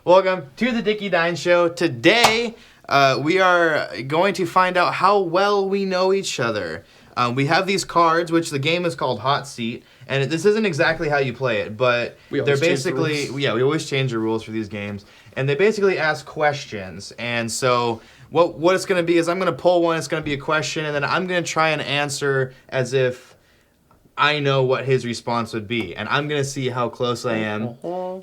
Welcome to the DickeyDiners show. Today, we are going to find out how well we know each other. We have these cards, which the game is called Hot Seat, and this isn't exactly how you play it, but they're basically, we always change the rules for these games, and they basically ask questions. And so what it's going to be is I'm going to pull one, it's going to be a question, and then I'm going to try and answer as if I know what his response would be, and I'm going to see how close I am,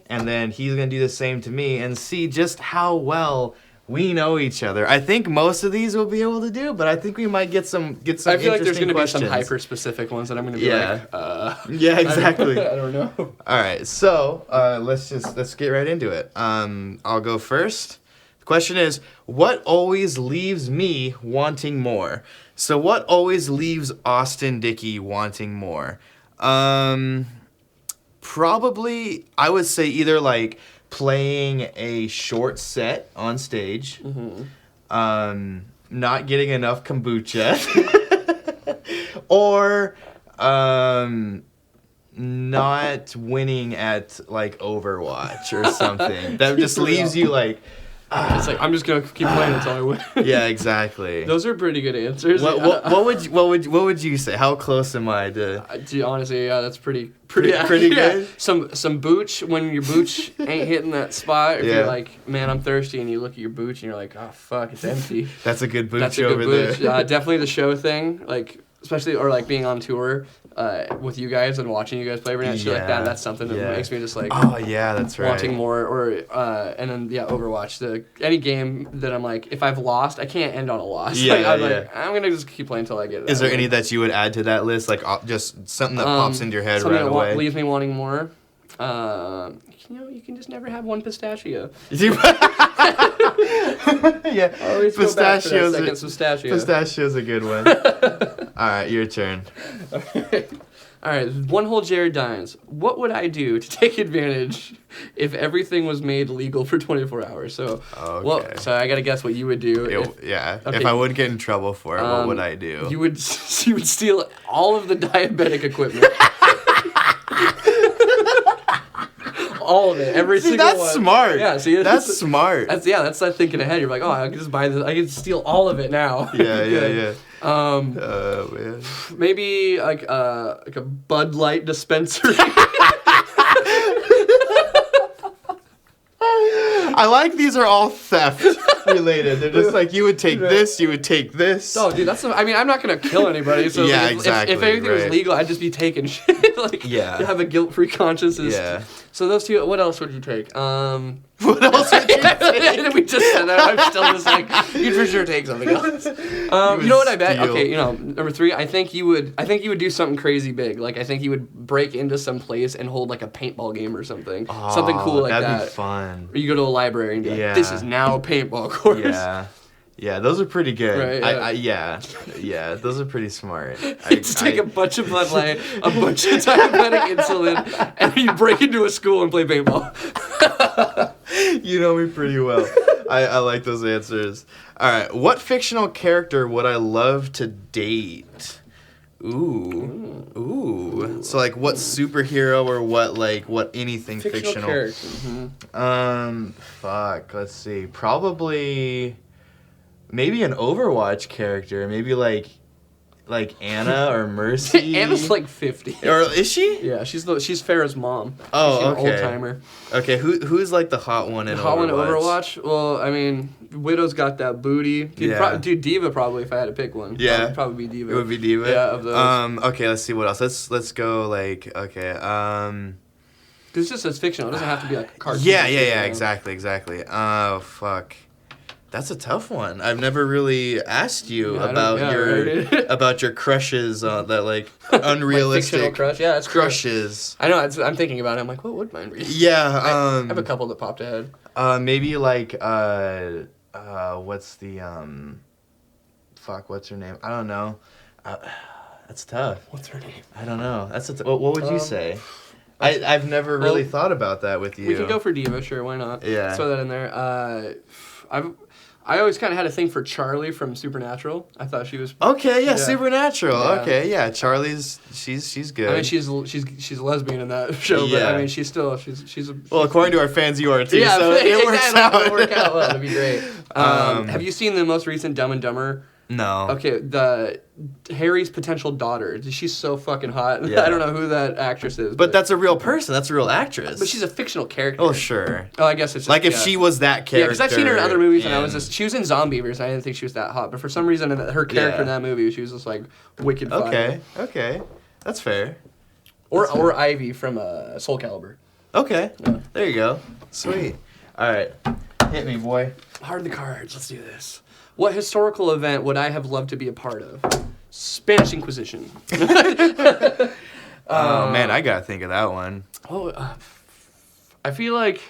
and then he's going to do the same to me and see just how well we know each other. I think most of these we'll be able to do, but I think we might get some I feel like there's going to be some hyper-specific ones that I'm going to be Yeah, exactly. I don't know. All right, so let's get right into it. I'll go first. The question is, what always leaves me wanting more? So what always leaves Austin Dickey wanting more? Probably, I would say either like playing a short set on stage, not getting enough kombucha, or not winning at like Overwatch or something. That just leaves you like, it's like I'm just gonna keep playing until I win. Yeah, exactly. Those are pretty good answers. What would you say? How close am I to? Honestly, yeah, that's pretty good. Yeah. Some booch when your booch ain't hitting that spot. If you're like, man, I'm thirsty, and you look at your booch and you're like, oh fuck, it's empty. That's a good booch That's a good over booch. there. Definitely the show thing, like especially or like being on tour. With you guys and watching you guys play every night, shit like that. That's something that makes me just like, oh yeah, that's right, wanting more. Or and then Overwatch. Any game that I'm like, if I've lost, I can't end on a loss. Yeah, like, I'm gonna just keep playing until I get it. Is there any that you would add to that list? Like just something that pops into your head right away. That leaves me wanting more. You can just never have one pistachio. Yeah, always pistachios. Pistachio's a good one. All right, your turn. All right, one whole Jared Dines. What would I do to take advantage if everything was made legal for 24 hours? So, so I gotta guess what you would do. If I wouldn't get in trouble for it, what would I do? You would steal all of the diabetic equipment. All of it, every single one. That's smart. Yeah, see, that's smart. That's like thinking ahead. You're like, oh, I can just buy this. I can steal all of it now. Yeah. Man. Maybe like a Bud Light dispensary. I like these are all theft related. They're just like you would take this, you would take this. Oh, dude, I'm not gonna kill anybody. So yeah, like, exactly. If everything was legal, I'd just be taking shit. To have a guilt-free conscience. So those two. What else would you take? What else would you take? We just said that. I'm still just like, you'd for sure take something else. You know what I bet? Okay, number 3. I think you would do something crazy big. Like I think you would break into some place and hold like a paintball game or something. Something cool like that. That'd be fun. Or you go to a library and be like, this is now a paintball course. Yeah, those are pretty good. Right, yeah, those are pretty smart. Just take a bunch of Bud Light, a bunch of diabetic insulin, and you break into a school and play paintball. You know me pretty well. I like those answers. All right, what fictional character would I love to date? Ooh. So like, what superhero or what anything fictional? Character. Fuck. Let's see. Probably. Maybe an Overwatch character. Maybe like Anna or Mercy. Anna's like 50. Or is she? Yeah, she's Farrah's mom. Oh, she's okay. An old timer. Okay, who's like the hot one in Overwatch? Hot one in Overwatch? Well, I mean, Widow's got that booty. Dude, Diva probably if I had to pick one. Yeah. It'd probably be Diva. It would be Diva. Yeah, of those. Okay, let's see what else. Let's go like Because it's just as fictional. It doesn't have to be like a cartoon. Yeah. Exactly. Oh fuck. That's a tough one. I've never really asked you about your crushes that like unrealistic fictional crush. Yeah, it's crushes. I know. I'm thinking about it. I'm like, what would mine be? Yeah. I have a couple that popped ahead. Maybe like what's the what's her name? I don't know. That's tough. What's her name? I don't know. That's what would you say? I've never really thought about that with you. We could go for Diva, sure. Why not? Yeah. Let's throw that in there. I always kind of had a thing for Charlie from Supernatural. I thought she was... Okay, yeah, Supernatural. Yeah. Okay, yeah, Charlie's, she's good. I mean, she's a lesbian in that show, but I mean, she's a... Well, according to our fans, you are too, yeah, so it works out. It'll work out well. It'll be great. Have you seen the most recent Dumb and Dumber? No. Okay, Harry's potential daughter. She's so fucking hot. Yeah. I don't know who that actress is. But that's a real person. That's a real actress. But she's a fictional character. Oh, sure. Oh, I guess it's just, like if she was that character. Yeah, because I've seen her in other movies, and I was just... She was in Zombievers, and I didn't think she was that hot. But for some reason, her character in that movie, she was just, like, wicked fire. Okay. That's fair. Or Ivy from Soul Calibur. Okay. Yeah. There you go. Sweet. All right. Hit me, boy. Hard the cards. Let's do this. What historical event would I have loved to be a part of? Spanish Inquisition. Oh man, I gotta think of that one. I feel like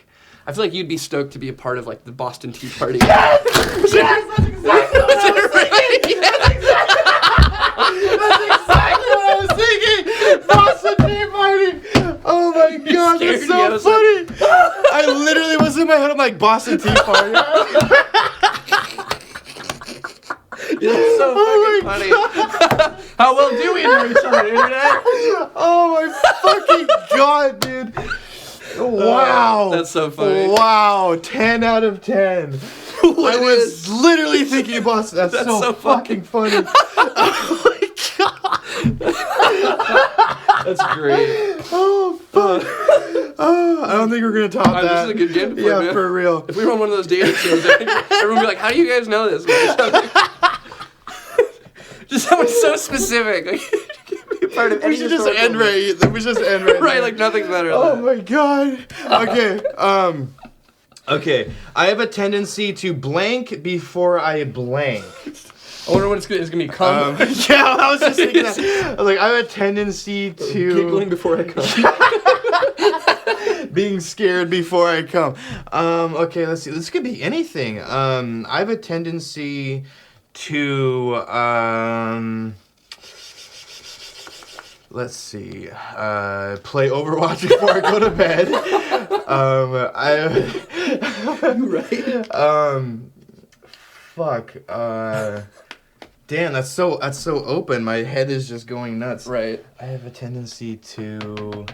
you'd be stoked to be a part of like the Boston Tea Party. Yes, that's exactly what I was thinking. That's exactly what I was thinking. Boston Tea Party. Oh my god, that's so funny. I literally was in my head. I'm like Boston Tea Party. It's so fucking funny. How well do we know each other on the internet? Oh my fucking god, dude. Wow. That's so funny. Wow, 10 out of 10. I was literally thinking Boston. That's so fucking funny. Oh my god. That's great. Oh, fuck. Oh, I don't think we're going to top that. This is a good game to play, yeah, man. For real. If we run one of those dating shows, I think everyone would be like, how do you guys know this? Just someone so specific. Like, part of we should just end right. We should just end right. Right, like nothing's better than Oh that. my god. Okay. Okay. I have a tendency to blank before I blank. I wonder when it's gonna be cum. Yeah, I was just thinking that. I was like, I have a tendency to giggling before I come. Being scared before I come. Okay, let's see. This could be anything. I have a tendency to let's see. Play Overwatch before I go to bed. Fuck. Damn, that's so open. My head is just going nuts. Right. I have a tendency to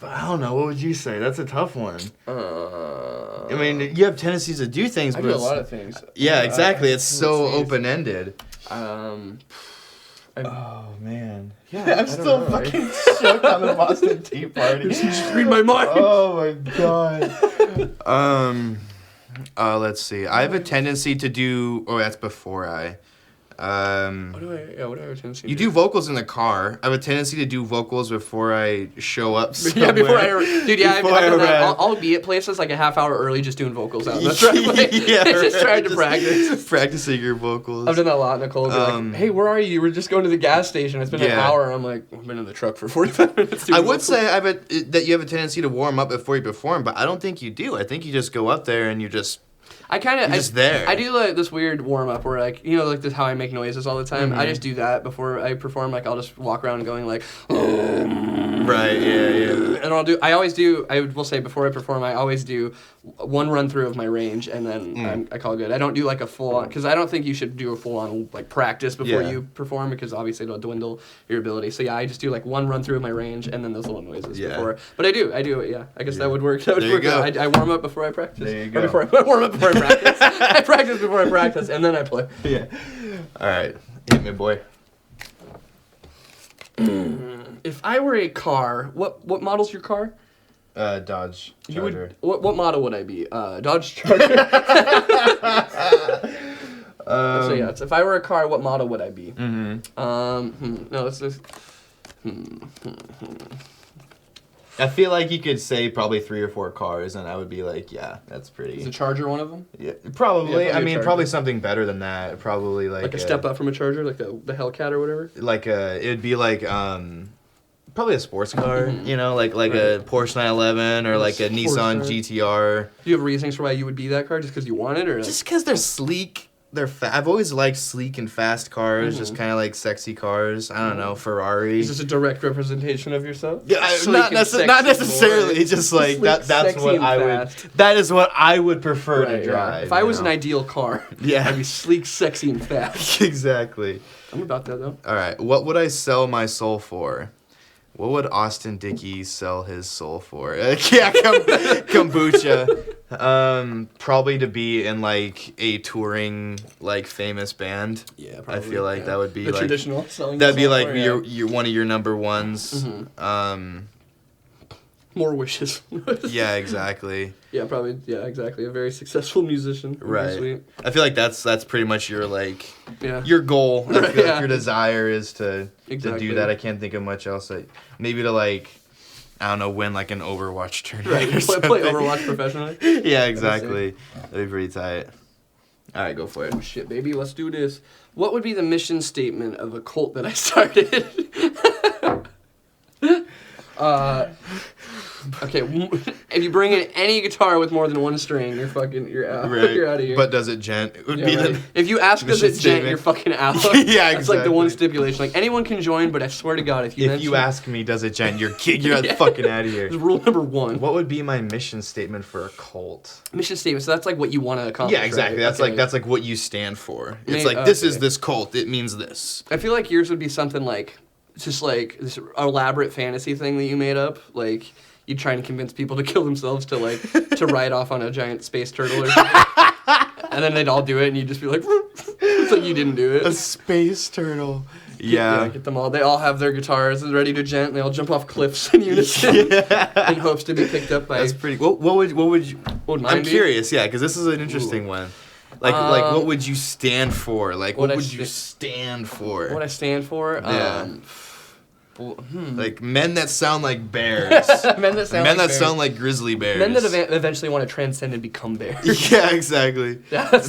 I don't know. What would you say? That's a tough one. I mean, you have tendencies to do things, I but do a lot of things. Yeah, exactly. It's so open-ended. Oh man. Yeah, I'm still fucking shook on the Boston Tea Party. Just read my mind. Oh my god. Let's see. I have a tendency to do. Oh, that's before I. What do I have a tendency to You do vocals in the car. I have a tendency to do vocals before I show up somewhere. Yeah, before I... Dude, yeah, I've done that. I'll be at places like a half hour early just doing vocals out. That's right. Like, yeah, just trying to practice. Practicing your vocals. I've done that a lot. Nicole will be like, hey, where are you? We're just going to the gas station. It's been an hour. And I'm like, I've been in the truck for 45 minutes. I would say that you have a tendency to warm up before you perform, but I don't think you do. I think you just go up there and you just... just there. I do like this weird warm up where like like this how I make noises all the time. I just do that before I perform. Like I'll just walk around going like, right, yeah. And I will say before I perform, I always do one run through of my range and then I call it good. I don't do like a full on because I don't think you should do a full on like practice before you perform because obviously it'll dwindle your ability. So yeah, I just do like one run through of my range and then those little noises before. But I do it. Yeah, I guess that would work. That would work. I warm up before I practice. There you go. I warm up before I practice. I practice before I practice, and then I play. Yeah. All right. Hit me, boy. If I were a car, what model's your car? Dodge Charger. What model would I be? Dodge Charger. So yeah, if I were a car, what model would I be? No, let's just... I feel like you could say probably 3 or 4 cars, and I would be like, yeah, that's pretty. Is a Charger one of them? Yeah, probably. Yeah, I mean, probably something better than that. Probably like a step up from a Charger, like the Hellcat or whatever. Like it'd be like probably a sports car. You know, like a Porsche 911 or like a Nissan GTR. Do you have reasons for why you would be that car? Just because you want it, or just because they're sleek? I've always liked sleek and fast cars, just kind of like sexy cars. I don't know, Ferrari. Is this a direct representation of yourself? Yeah, not necessarily. Boy. Just like sleek, that's what I would. That is what I would prefer to drive. Yeah. If I was an ideal car, I'd be sleek, sexy, and fast. Exactly. I'm about that though. All right, what would I sell my soul for? What would Austin Dickey sell his soul for? Kombucha. Probably to be in like a touring like famous band. Yeah, probably. I feel like that would be the like traditional selling. That'd be like your one of your number ones. More wishes. Yeah, exactly. Yeah, probably. Yeah, exactly. A very successful musician. Right. Sweet. I feel like that's pretty much your like your goal. I feel like your desire is to do that. I can't think of much else. Like, maybe to like, I don't know, win like an Overwatch tournament. Right. Play Overwatch professionally. Yeah, exactly. That'd be pretty tight. All right, go for it. Oh, shit, baby. Let's do this. What would be the mission statement of a cult that I started? Okay, if you bring in any guitar with more than one string, you're out. Right. You're out of here. But does it gent? It would be right. If you ask does it gent, you're fucking out. Yeah, exactly. That's like the one stipulation. Like anyone can join, but I swear to God, if you ask me does it gent, you're fucking out of here. It's rule number 1. What would be my mission statement for a cult? Mission statement. So that's like what you want to accomplish. Yeah, exactly. Right? That's like what you stand for. It's like this is this cult. It means this. I feel like yours would be something like just like this elaborate fantasy thing that you made up, like. You try and convince people to kill themselves to ride off on a giant space turtle or something. And then they'd all do it and you'd just be like, it's like you didn't do it. A space turtle. Yeah. Get them all. They all have their guitars ready to gent and they all jump off cliffs in unison in hopes to be picked up by... That's pretty... What would you... What would mine I'm curious, yeah, because this is an interesting one. Like what would you stand for? Like, what would you stand for? What I stand for? Yeah. Like men that sound like bears. Men that sound like grizzly bears. Men that eventually want to transcend and become bears. Yeah, exactly.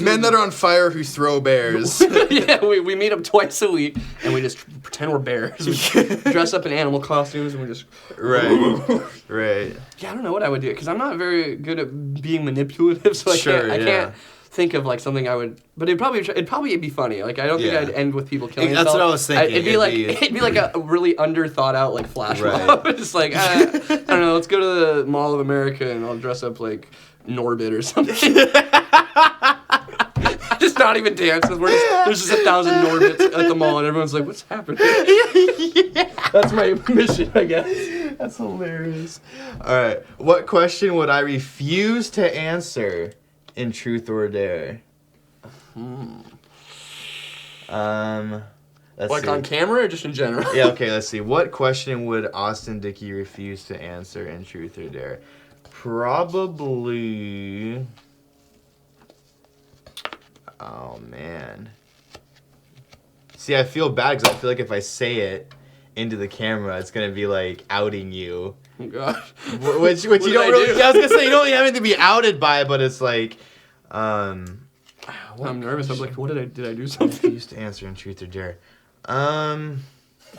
Men that are on fire who throw bears. Yeah, we meet up twice a week and we just pretend we're bears. We dress up in animal costumes and we just... Right. Yeah, I don't know what I would do because I'm not very good at being manipulative, so I can't think of like something I would, but it'd probably be funny. Like I don't think I'd end with people killing themselves. That's what I was thinking. It'd be like a really under thought out like flash mob. It's like I don't know. Let's go to the Mall of America and I'll dress up like Norbit or something. Just not even dances. There's just 1,000 Norbits at the mall and everyone's like, "What's happening?" That's my mission, I guess. That's hilarious. All right, what question would I refuse to answer? In Truth or Dare. Let's see. On camera or just in general? Yeah, okay, let's see. What question would Austin Dickey refuse to answer in Truth or Dare? Probably... Oh, man. See, I feel bad because I feel like if I say it into the camera, it's going to be like outing you. Oh, gosh. Which you don't really... Yeah, I was going to say, you don't really have anything to be outed by, but it's like... I'm nervous. I'm like, did I do something? I used to answer in Truth or Dare.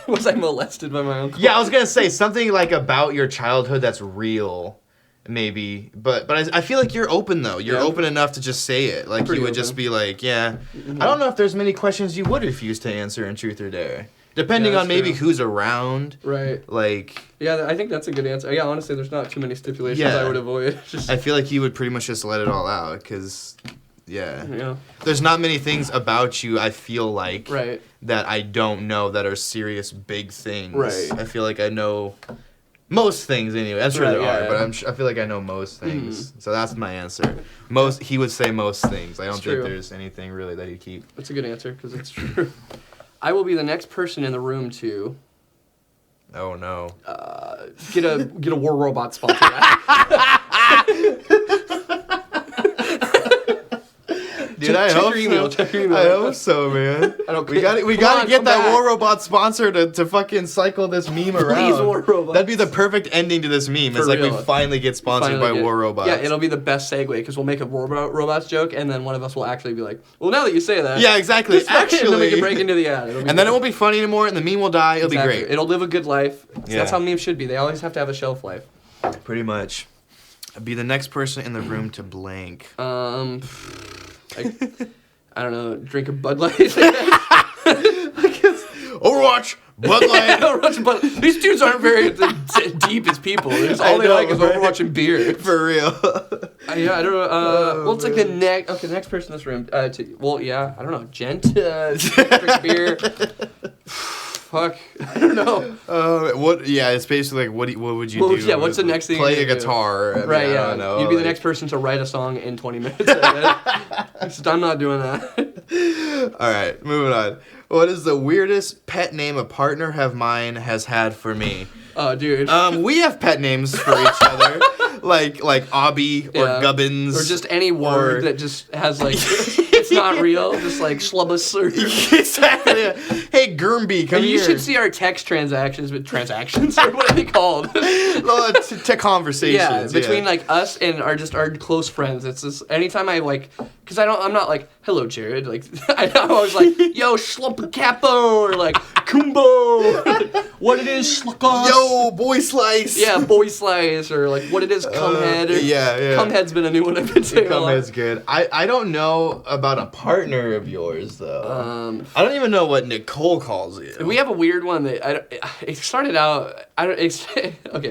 Was I molested by my uncle? Yeah, I was going to say something like about your childhood that's real, maybe. But I feel like you're open, though. You're open enough to just say it. Like, you would just be like, yeah. I don't know if there's many questions you would refuse to answer in Truth or Dare. Depending on maybe who's around. Right. Like... Yeah, I think that's a good answer. Yeah, honestly, there's not too many stipulations I would avoid. I feel like you would pretty much just let it all out, because... Yeah. There's not many things about you, I feel like, that I don't know that are serious big things. Right. I feel like I know most things anyway. I'm sure there are, but I feel like I know most things. So that's my answer. He would say most things. I don't think there's anything really that he'd keep. That's a good answer, because it's true. I will be the next person in the room to... Oh, no. Get a War Robot sponsor. Dude, I hope so. I hope so, man. We gotta get that War Robot sponsor to fucking cycle this meme around. Please, War Robots. That'd be the perfect ending to this meme. It's like we finally get sponsored by War Robots. Yeah, it'll be the best segue because we'll make a War Robots joke and then one of us will actually be like, well, now that you say that. Yeah, exactly. Actually. And then we can break into the ad. And then it won't be funny anymore and the meme will die. It'll be great. It'll live a good life. So that's how memes should be. They always have to have a shelf life. Pretty much. Be the next person in the room to blank. I don't know, drink a Bud Light. Overwatch, Bud Light. Overwatch, Bud Light. These dudes aren't very deep as people. All they like is Overwatch and beer. For real. Yeah, I don't know. Well, it's like the next person in this room. I don't know. Gent, drink beer. Fuck, I don't know. What? Yeah, it's basically like what would you do? Yeah, what's the next thing? Play a guitar. Right. I Yeah. don't know, You'd be the next person to write a song in 20 minutes. I'm not doing that. All right, moving on. What is the weirdest pet name a partner of mine has had for me? Oh, dude. We have pet names for each other, like Obby or Gubbins, or just any word that just has like it's not real, just like Schlubbus or exactly. Hey, Gurmby, come here. You should see our text transactions, or what are they called? To conversations. Yeah, between like us and our close friends. It's just anytime I like, because I'm not like, hello Jared, like I'm always like, yo Schlump Capo or like Kumbo, what it is Schluckos. Yo, boy slice. Yeah, boy slice, or like what it is, cumhead. Yeah. Cumhead's been a new one I've been saying. Cumhead's good. I don't know about a partner of yours though. I don't even know what Nicole calls you. We have a weird one that it started out. Okay,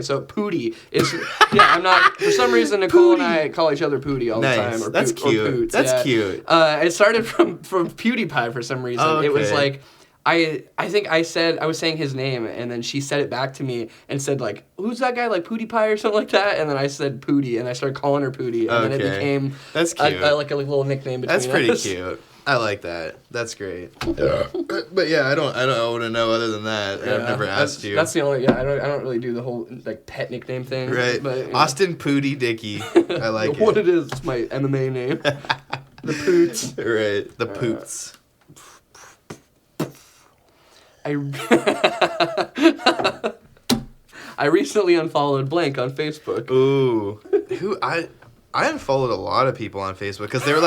so Pootie is. Yeah, I'm not. For some reason, Nicole and I call each other Pootie all the time. Or That's cute. Or Poots. That's cute. It started from PewDiePie for some reason. Okay. It was like. I think I was saying his name, and then she said it back to me and said, like, who's that guy, like PewDiePie or something like that? And then I said Pootie, and I started calling her Pootie, and then it became That's cute. like a little nickname between us. That's pretty cute. I like that. That's great. Yeah. But yeah, I don't want to know other than that. Yeah, I've never asked you. That's the only. Yeah, I don't really do the whole like pet nickname thing. Right. But, Austin Pootie Dickey. I like it. What it is? It's my MMA name. The Poots. Right. The Poots. I recently unfollowed blank on Facebook. Ooh, I unfollowed a lot of people on Facebook because they were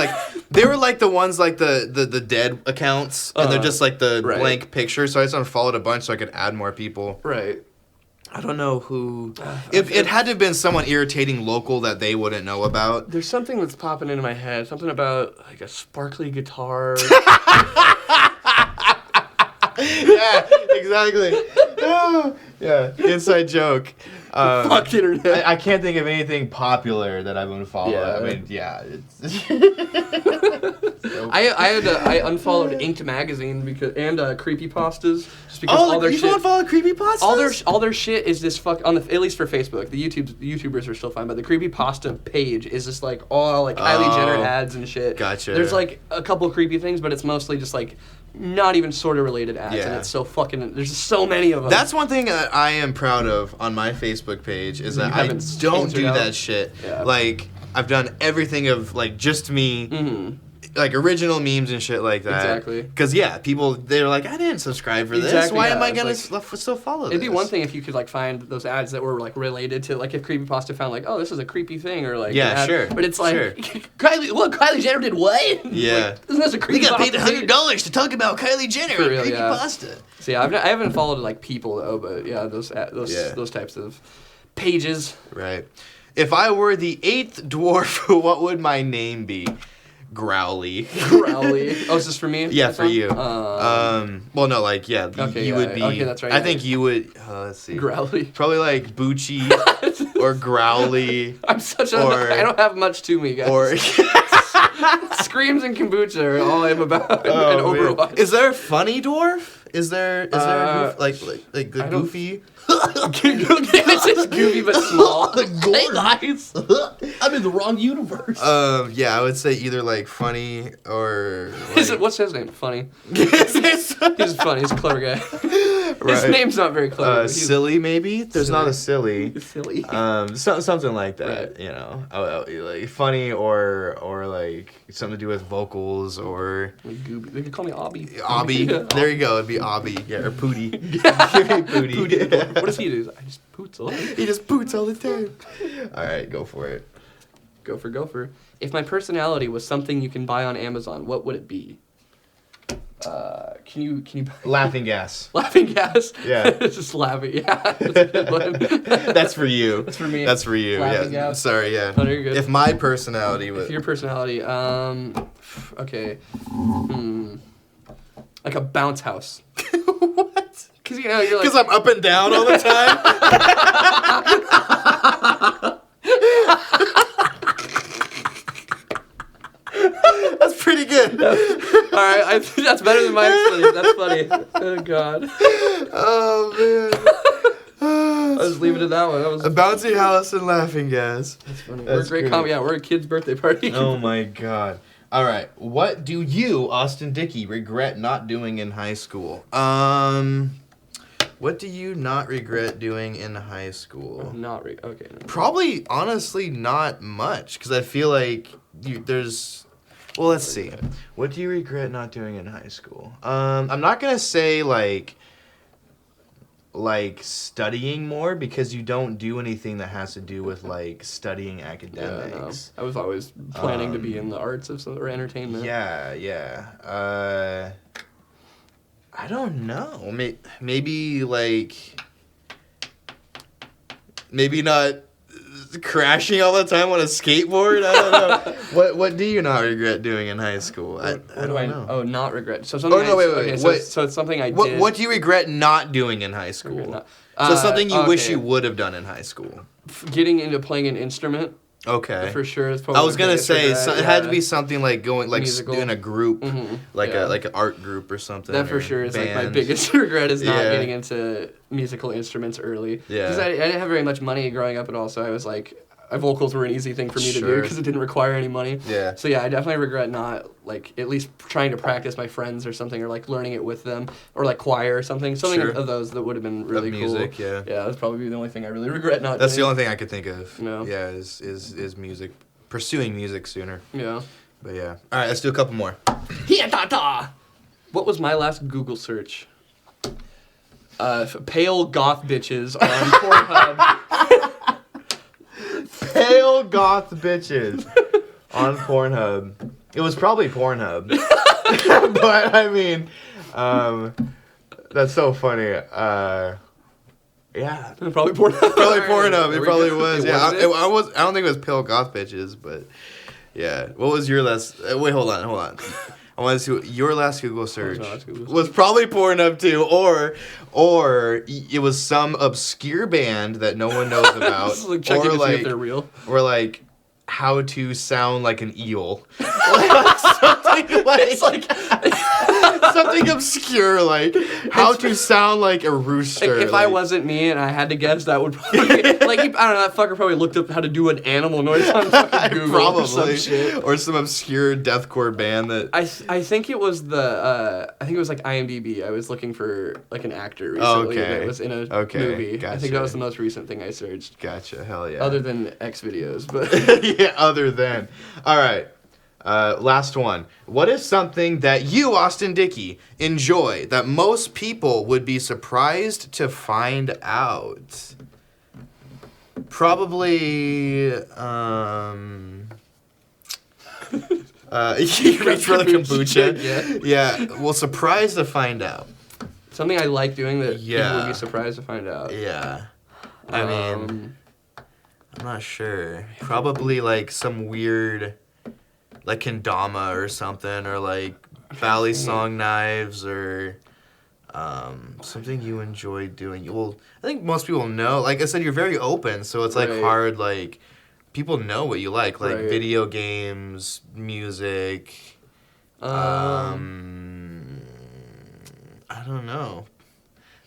like the ones like the dead accounts and they're just like the blank picture. So I just unfollowed a bunch so I could add more people. Right. I don't know who. If it had to have been someone irritating local that they wouldn't know about. There's something that's popping into my head. Something about like a sparkly guitar. Yeah, exactly. Yeah, inside joke. Fuck the internet. I can't think of anything popular that I've unfollowed. Yeah. I mean, yeah. It's I unfollowed Inked Magazine and Creepypastas just because all their shit. You unfollowed Creepypastas? All their shit is this at least for Facebook. The YouTubers are still fine, but the Creepypasta page is just like all like Kylie Jenner ads and shit. Gotcha. There's like a couple creepy things, but it's mostly just like not even sort of related ads, and it's so fucking. There's just so many of them. That's one thing that I am proud of on my Facebook page is that I don't do that shit. Yeah. Like I've done everything of like just me. Mm-hmm. Like original memes and shit like that. Exactly. Because people they're like, I didn't subscribe for this. Why am I gonna still follow this? It'd be one thing if you could like find those ads that were like related to like if Creepypasta found like, oh, this is a creepy thing or like sure. But it's like Kylie Jenner did what? Yeah. Like, isn't this a creepypasta? We got paid $100 to talk about Kylie Jenner for real, and Creepypasta. So yeah, I haven't followed like people though, but yeah, those types of pages. Right. If I were the 8th dwarf, what would my name be? Growly. Oh, is this for me? Yeah, for you. Well, no, like, yeah, you would be. Okay, that's right. I think you would, let's see. Growly. Probably like Bucci or Growly. I don't have much to me, guys. Or Screams and kombucha are all I'm about in Overwatch. Man. Is there a funny dwarf? Is there a goof, like the goofy? It's just goofy but small. Hey guys, I'm in the wrong universe. Yeah, I would say either like funny or. Like... What's his name? Funny. He's funny. He's a clever guy. Right. His name's not very clever. Silly maybe. There's not a silly. Silly. Something like that. Right. You know, like funny or like something to do with vocals or. Like Gooby. They could call me Obby. Obby. Yeah. There you go. It'd be Obby. Yeah, or Pootie. Pootie. What does he do? I just poots all the time. He just poots all the time. All right, go for it. Gopher. If my personality was something you can buy on Amazon, what would it be? Can you Laughing gas. Laughing gas? Yeah. Just laughing. Yeah. That's a good one. That's for you. That's for me. That's for you. Laughing Yeah. gas. Sorry. Yeah. Oh, you're good. If my personality was. If your personality, okay, like a bounce house. What? Because you're like. Because I'm up and down all the time. That's pretty good. All right, I think that's better than my explanation. That's funny. Oh God. Oh man. I'll just leave it at that one. That was a bouncy house and laughing gas. That's funny. That's We're a great comedy. Yeah, we're a kid's birthday party. Oh my God. All right. What do you, Austin Dickey, regret not doing in high school? What do you not regret doing in high school? Okay. No. Probably, honestly, not much, because I feel like there's. Well, let's see. What do you regret not doing in high school? I'm not gonna say like studying more, because you don't do anything that has to do with like studying academics. Yeah, no. I was always planning to be in the arts or entertainment. Yeah. I don't know. Maybe not crashing all the time on a skateboard. I don't know. What do you not regret doing in high school? I don't know. Oh, not regret. So something. Wait. Okay, so it's something I did. What do you regret not doing in high school? So something you wish you would have done in high school. Getting into playing an instrument. Okay. For sure, it's probably. I was gonna say it had to be something like doing Musical. doing a group, like an art group or something. That for sure is band. like my biggest regret is not getting into musical instruments early. Yeah. Because I didn't have very much money growing up at all, so I was like, vocals were an easy thing for me to do because it didn't require any money. Yeah. So yeah, I definitely regret not at least trying to practice my friends or something, or like learning it with them, or like choir or something of those that would have been really cool. Music, yeah. Yeah, that's probably the only thing I really regret not. That's doing. the only thing I could think of. No. Yeah, is music, pursuing music sooner. Yeah. But yeah. All right, let's do a couple more. What was my last Google search? Pale goth bitches on Pornhub. Pale goth bitches on Pornhub. It was probably Pornhub. But I mean, that's so funny. Yeah. Probably Pornhub. Probably Pornhub. It probably was. It Yeah. was I don't think it was pale goth bitches, but yeah. What was your last? Wait, hold on. I want to see your last Google search was probably Pornhub too, or it was some obscure band that no one knows about, checking to see if they're real, or like how to sound like an eel, something obscure like how to sound like a rooster. If I wasn't me and I had to guess, that would probably I don't know. That fucker probably looked up how to do an animal noise on fucking Google or some shit, or some obscure deathcore band that. I think it was like IMDb. I was looking for like an actor recently that was in a movie. Gotcha. I think that was the most recent thing I searched. Gotcha. Hell yeah. Other than X videos, but yeah. Other than. All right. Last one. What is something that you, Austin Dickey, enjoy that most people would be surprised to find out? Probably, you reach for the kombucha. Yeah. Well, surprised to find out. Something I like doing that people would be surprised to find out. Yeah. I mean, I'm not sure. Probably like some weird, like kendama or something, or like Bally Song knives, or something you enjoy doing. Well, I think most people know. Like I said, you're very open, so it's like hard. Like people know what you like video games, music. I don't know.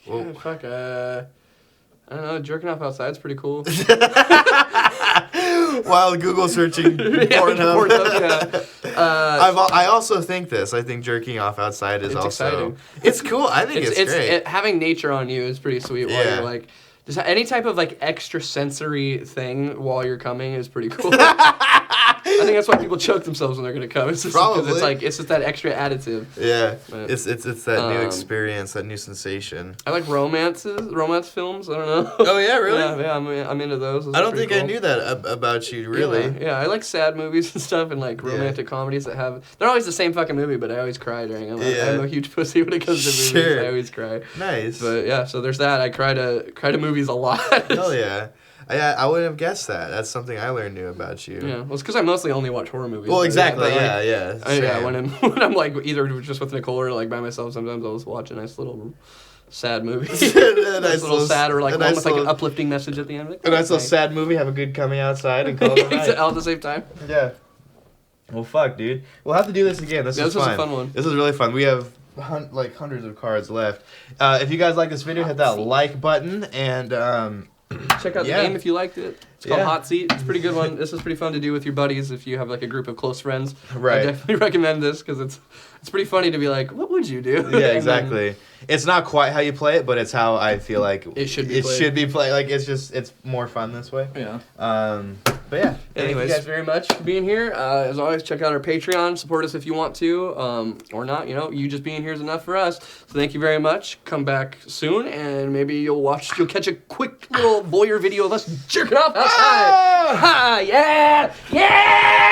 Well, fuck. I don't know. Jerking off outside's pretty cool. While Google searching Pornhub. I also think this. I think jerking off outside is also exciting. It's cool. I think it's great. Having nature on you is pretty sweet. While you're like, just any type of like extra sensory thing while you're coming is pretty cool. I think that's why people choke themselves when they're gonna come. It's just Probably. because it's just that extra additive. Yeah, But, it's that new experience, that new sensation. I like romance films. I don't know. Oh yeah, really? Yeah, I'm into those. Those I are don't think pretty I cool. knew that about you, really. Yeah, I like sad movies and stuff, and like romantic comedies that have. They're always the same fucking movie, but I always cry during them. Yeah. I'm a huge pussy when it comes to movies. Sure. I always cry. Nice. But yeah, so there's that. I cry to movies a lot. Hell yeah. I wouldn't have guessed that. That's something I learned new about you. Yeah, well, it's because I mostly only watch horror movies. Well, exactly. But, like, Yeah. yeah. When I'm like either just with Nicole or like by myself, sometimes I'll just watch a nice little sad movie. a nice little sad or like nice almost like an uplifting message at the end. Like, a nice little sad movie. Have a good coming outside and call it a night. All at the same time. Yeah. Well, fuck, dude. We'll have to do this again. This was a fun one. This is really fun. We have like hundreds of cards left. If you guys like this video, hit that like button and check out the game if you liked it. It's called Hot Seat. It's a pretty good one. This is pretty fun to do with your buddies if you have like a group of close friends. Right. I definitely recommend this because it's pretty funny to be like, what would you do? Yeah, exactly. It's not quite how you play it, but it's how I feel like it should be played. Like it's more fun this way. Yeah. But yeah. Anyways, thank you guys very much for being here. As always, check out our Patreon. Support us if you want to, or not. You know, you just being here is enough for us. So thank you very much. Come back soon, and maybe you'll catch a quick little voyeur video of us jerking off outside. Ha! Yeah! Yeah!